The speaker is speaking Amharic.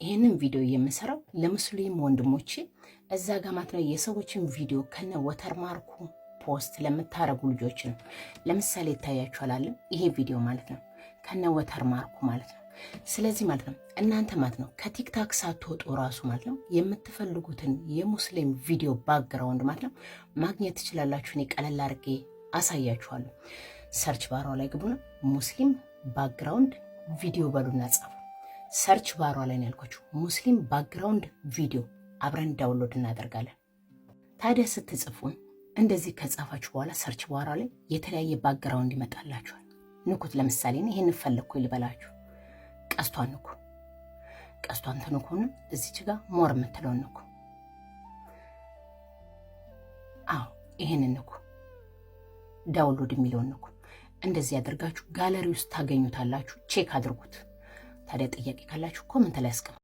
ይሄንን ቪዲዮ የምሰራው ለሙስሊም ወንድሞቼ እዛ ጋር ማለት ነው የሰዎችን ቪዲዮ ከነ ወተርማርኩ ፖስት ለምታረጉ ልጆች ነው። ለምሳሌ ይታያችኋል አለ ይሄ ቪዲዮ ማለት ነው ከነ ወተርማርኩ ማለት ነው። ስለዚህ ማለት ነው እናንተ ማለት ነው ከቲክታክ ሳትወጡ ራሱ ማለት ነው የምትፈልጉትን የሙስሊም ቪዲዮ ባክግራውንድ ማለት ነው ማግኘት ትችላላችሁ። እኔ ቀለል አድርጌ አሳያችኋለሁ። ሰርች ባሯ ላይ ግቡና ሙስሊም ባክግራውንድ ቪዲዮ በሉና ጻፉ። ሰርች ባሯ ላይ ነው ያልኳችሁ ሙስሊም ባክግራውንድ ቪዲዮ አብረን ዳውንሎድ እናደርጋለን። ታዲያ ስትጽፉ እንደዚህ ከጻፋችሁ በኋላ ሰርች ባሯ ላይ የተለያየ ባክግራውንድ ይመጣላችኋል። ንኩት። ለምሳሌ ይሄን ፈለኩ ልበላችሁ። ቀስቷን ንኩ። ቀስቷን ተንኩና እዚች ጋር ሞር የምትለው ንኩ። አዎ ይሄንን ንኩ። ዳውንሎድ የሚለውን ንኩ። እንደዚህ ያደርጋችሁ ጋለሪ ውስጥ ታገኙታላችሁ። ቼክ አድርጉት። ታዲያ ጥያቄ ካላችሁ ኮሜንት ላይ አስቀምጡ።